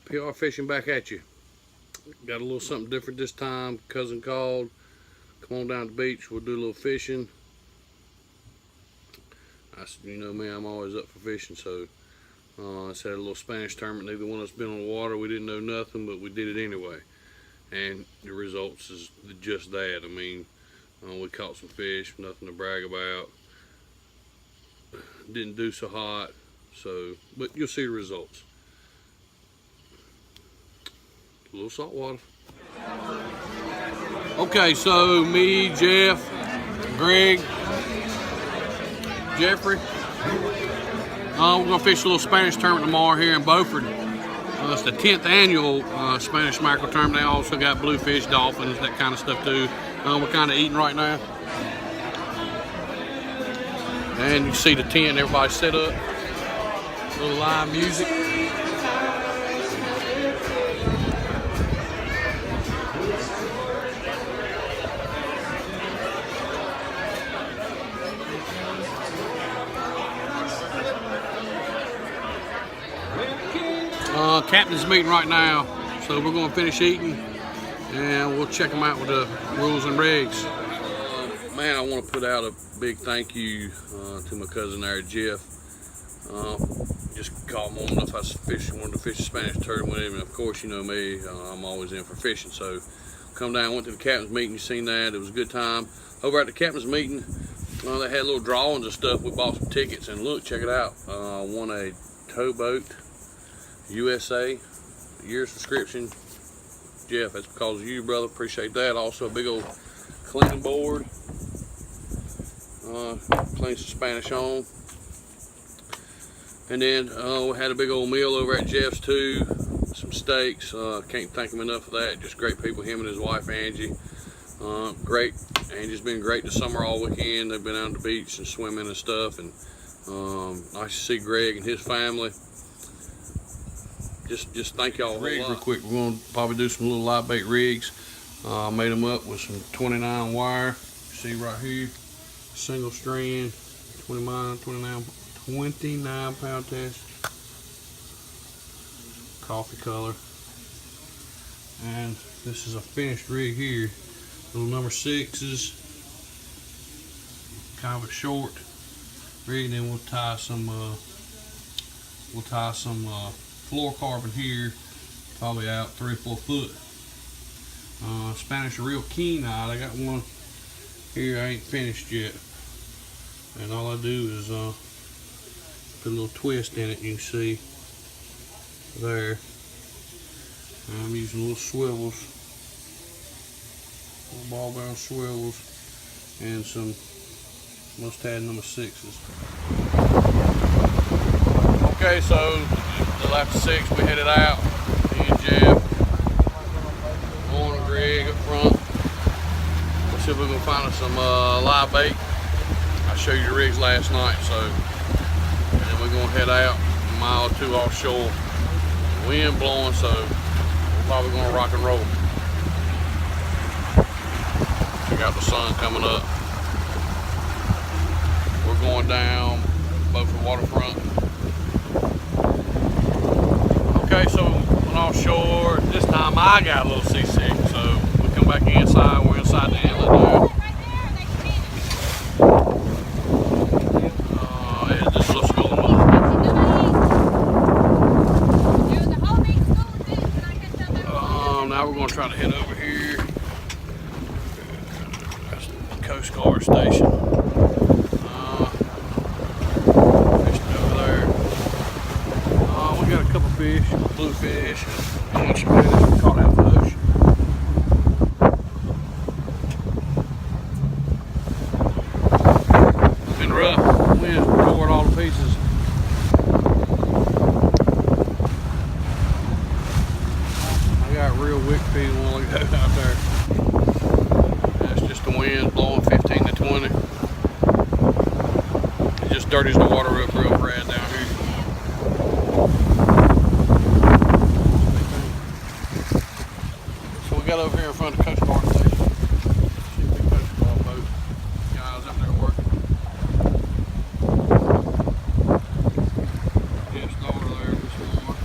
PR fishing back at you. Got a little something different this time. Cousin called. Come on down to the beach. We'll do a little fishing. I said, you know me, I'm always up for fishing. So I said a little Spanish tournament. Neither one of us been on the water. We didn't know nothing, but we did it anyway. And the results is just that. I mean, we caught some fish, nothing to brag about. Didn't do so hot. So, but you'll see the results. A little saltwater. Okay, so me, Jeff, Greg, Jeffrey. We're gonna fish a little Spanish tournament tomorrow here in Beaufort. It's the 10th annual Spanish mackerel tournament. They also got bluefish, dolphins, that kind of stuff too. We're kind of eating right now. And you see the tent, everybody set up. A little live music. Captain's meeting right now, so we're going to finish eating and we'll check them out with the rules and regs. Man, I want to put out a big thank you to my cousin there, Jeff. Just called him on enough. I wanted to fish a Spanish tournament with him, and of course, you know me, I'm always in for fishing. So come down, went to the captain's meeting. You seen that? It was a good time. Over at the captain's meeting, they had little drawings and stuff. We bought some tickets, and look, check it out. Won a towboat. USA, year's subscription. Jeff, that's because of you, brother. Appreciate that. Also a big old cleaning board. Cleans some Spanish on. And then we had a big old meal over at Jeff's too. Some steaks. Can't thank him enough for that. Just great people, him and his wife Angie. Great. Angie's been great this summer all weekend. They've been out on the beach and swimming and stuff. And nice to see Greg and his family. Just thank y'all real quick. We're going to probably do some little live bait rigs. Made them up with some 29 wire. See right here, single strand, 29 pound test, coffee color. And this is a finished rig here. Little number 6s, kind of a short rig. And then we'll tie some fluorocarbon here, probably out 3 or 4 foot. Spanish are real keen eyed. I got one here I ain't finished yet, and all I do is put a little twist in it. You can see there. I'm using little swivels, little ball bearing swivels, and some mustad number 6s. Okay, so after 6 we headed out. Me and Jeff, Lauren and Greg up front. Let's see if we can find us some live bait. I showed you the rigs last night, so and then we're gonna head out a mile or 2 offshore. Wind blowing, so we're probably gonna rock and roll. Check out the sun coming up. We're going down Beaufort waterfront. Okay, so went offshore. This time I got a little seasick, so we come back inside. We're inside the inlet now. It's just a little school of now we're going to try to head over here. That's the Coast Guard station. Got a couple fish, bluefish, and a bunch of fish we caught out in the ocean. It's been rough. The wind's tore all the pieces. I got real wick feet while I go out there. That's just the wind blowing 15 to 20. It just dirties the water up real bad down here. Got over here in front of the Coast Guard station. See a big Coast Guard boat. Guys up there working. Yes, over there this morning.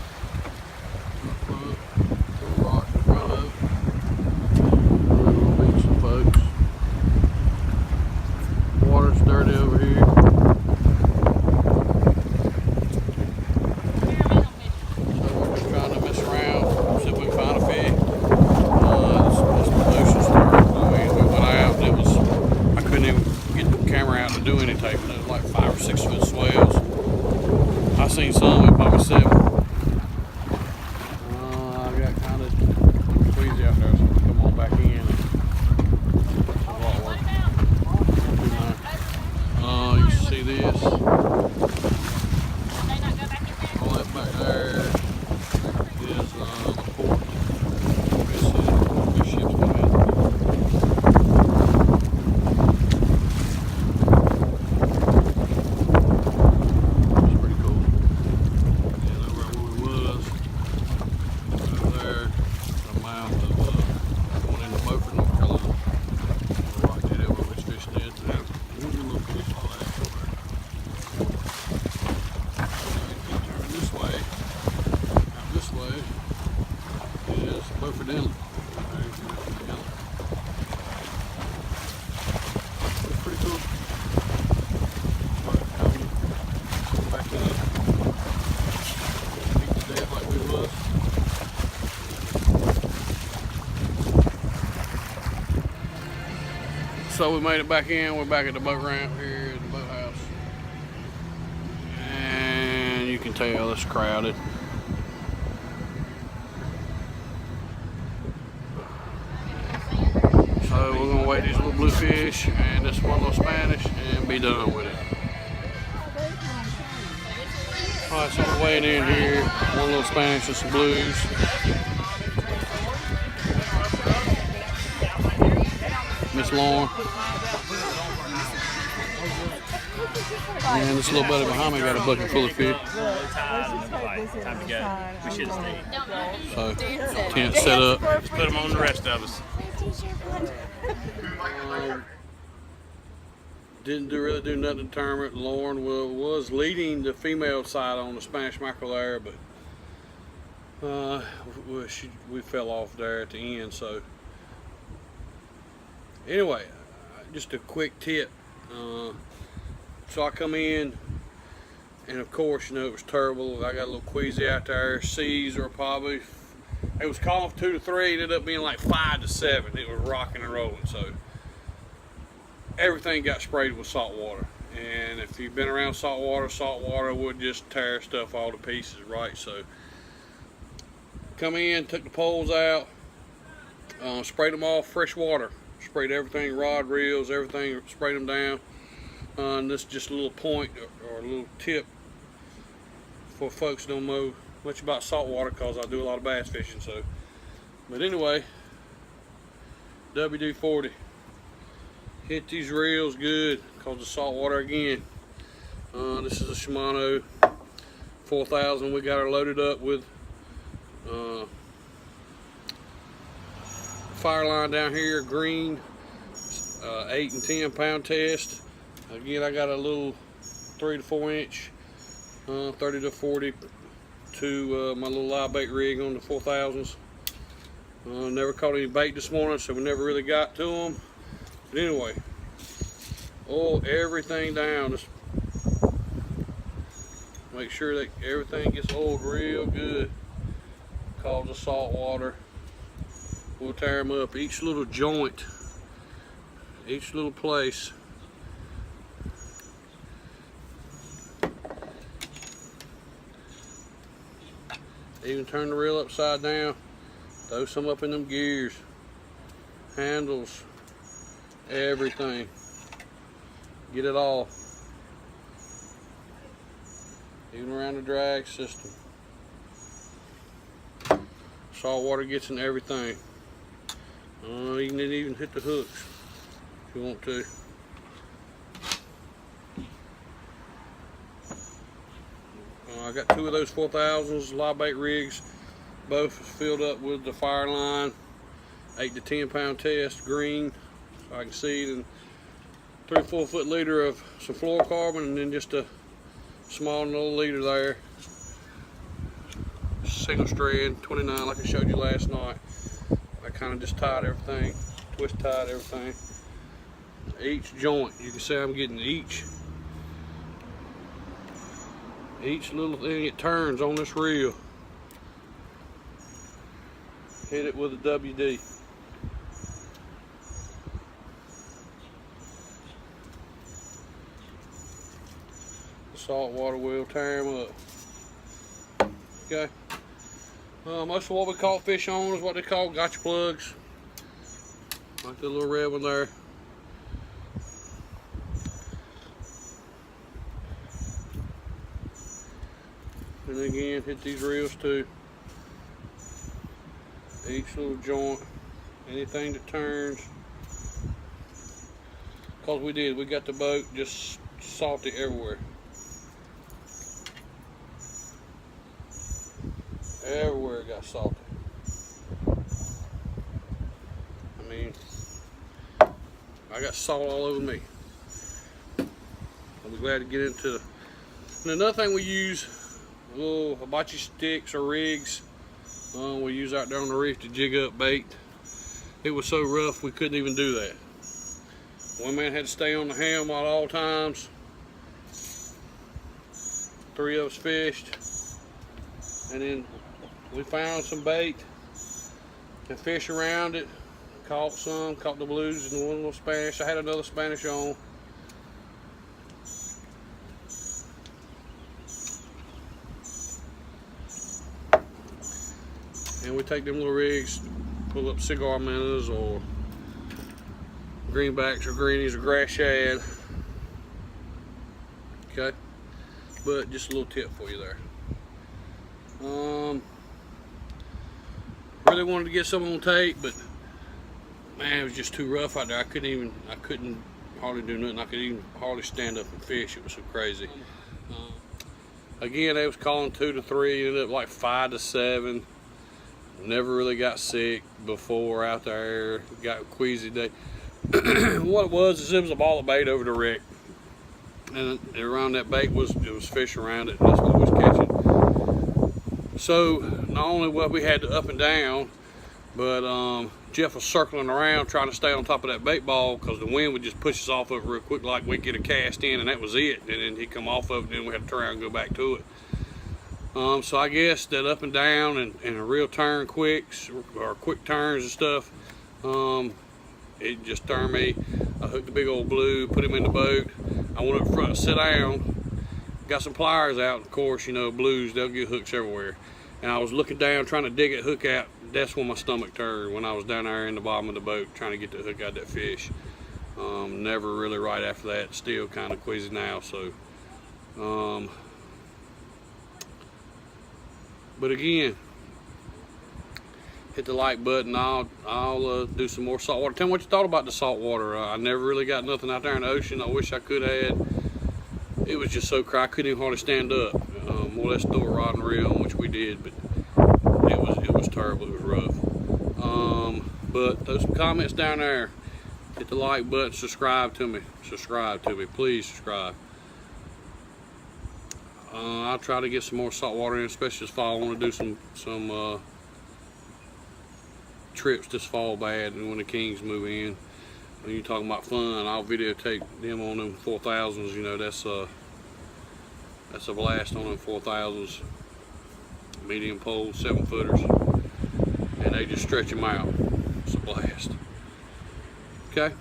seen some at probably 7. I got kind of queasy out there, so I'm come on back in. You can see this. All that back there is the port. This ship's coming in. It's pretty cool. And over where we was, over there, the mouth of going into Beaufort, North Carolina. Right there, where we was fishing at. There's a little fish all that over there. This way, out this way, is Beaufort Inlet. It's pretty cool. Back in. Keep the dead like we was. So we made it back in. We're back at the boat ramp here at the boathouse. And you can tell it's crowded. So we're gonna weigh these little bluefish and this one little Spanish and be done with it. Alright, so we're weighing in here. One little Spanish and some blues. Miss Lauren. And this little buddy behind me got a bucket full of fish. Time to go. We should have stayed. So, tent set up. Let's put them on the rest of us. Didn't really do nothing to tournament. Lauren was leading the female side on the Spanish mackerel there, but we fell off there at the end. So anyway, just a quick tip. So I come in, and of course, you know, it was terrible. I got a little queasy out there. Seas were probably, it was calm for 2 to 3. It ended up being like 5 to 7. It was rocking and rolling. So everything got sprayed with salt water. And if you've been around salt water would just tear stuff all to pieces, right? So come in, took the poles out, sprayed them all fresh water. Sprayed everything, rod, reels, everything, sprayed them down. And this is just a little point or a little tip for folks who don't know much about saltwater, because I do a lot of bass fishing. So, but anyway, WD-40. Hit these reels good because of saltwater again. This is a Shimano 4000. We got her loaded up with fire line down here, green, 8 and 10 pound test. Again, I got a little 3 to 4 inch, 30 to 40 to my little live bait rig on the 4000s. Never caught any bait this morning, so we never really got to them. But anyway, oil everything down. Just make sure that everything gets oiled real good. Cause the salt water. We'll tear them up. Each little joint, each little place. Even turn the reel upside down. Throw some up in them gears, handles, everything. Get it all. Even around the drag system. Salt water gets in everything. You can even hit the hooks if you want to. I got 2 of those 4000s live bait rigs, both filled up with the fire line, 8 to 10 pound test, green, so I can see it, and 3 or 4 foot leader of some fluorocarbon, and then just a small little leader there. Single strand 29 like I showed you last night. I kind of just tied everything, twist tied everything. Each joint, you can see I'm getting each little thing it turns on this reel. Hit it with a WD. The salt water will tear them up. Okay. Most of what we caught fish on is what they call gotcha plugs. Like the little red one there. And again, hit these reels too. Each little joint, anything that turns. Cause we got the boat just salty everywhere. Everywhere it got salty. I mean, I got salt all over me. I'll be glad to get into it. And another thing we use, little hibachi sticks or rigs. We use out there on the reef to jig up bait. It was so rough we couldn't even do that. One man had to stay on the helm at all times. 3 of us fished, and then we found some bait and fished around it. Caught the blues and one little Spanish. I had another Spanish on. And we take them little rigs, pull up cigar minnows or greenbacks or greenies or grass shad. Okay, but just a little tip for you there. Really wanted to get some on tape, but man, it was just too rough out there. I couldn't hardly do nothing. I could even hardly stand up and fish. It was so crazy. Again, they was calling 2 to 3, ended up like 5 to 7. Never really got sick before out there. Got queasy day. What it was a ball of bait over the wreck, and around that bait was fish around it. That's what we was catching. So not only what we had to up and down, but Jeff was circling around trying to stay on top of that bait ball because the wind would just push us off of it real quick, like we'd get a cast in and that was it. And then he'd come off of it, and then we had to turn around and go back to it. So I guess that up and down and a real turn quicks or quick turns and stuff, it just turned me. I hooked the big old blue, put him in the boat. I went up front, sit down, got some pliers out. Of course, you know, blues, they'll get hooks everywhere. And I was looking down, trying to dig that hook out. That's when my stomach turned, when I was down there in the bottom of the boat trying to get the hook out of that fish. Never really right after that. Still kind of queasy now. So, but again, hit the like button. I'll do some more saltwater. Tell me what you thought about the saltwater. I never really got nothing out there in the ocean. I wish I could have. It was just so crazy. I couldn't even hardly stand up. More or less throw a rod and reel, which we did, but it was terrible. It was rough. But throw some comments down there. Hit the like button. Subscribe to me. Please subscribe. I'll try to get some more saltwater in, especially this fall. I want to do some trips this fall bad, and when the Kings move in. When you're talking about fun, I'll videotape them on them 4000s. You know, that's a blast on them 4000s. Medium pole, 7-footers, and they just stretch them out. It's a blast. Okay.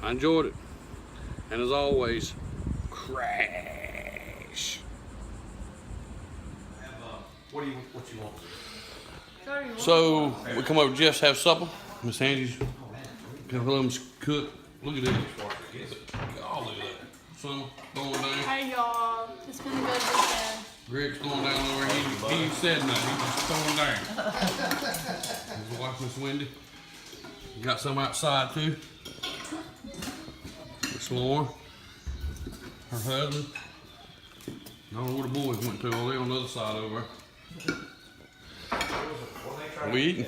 I enjoyed it, and as always, crash. What you want? So we come over to Jeff's have supper. Miss Angie's got her them cooked. Look at this. Oh, look at that. Sun going down. Hey y'all, it's been a good weekend. Greg's throwing down over here. He ain't said nothing. He's just throwing down. His wife, Miss Wendy. Got some outside too. Miss Lauren, her husband. I don't know where the boys went to. Oh, they on the other side over there. We eating.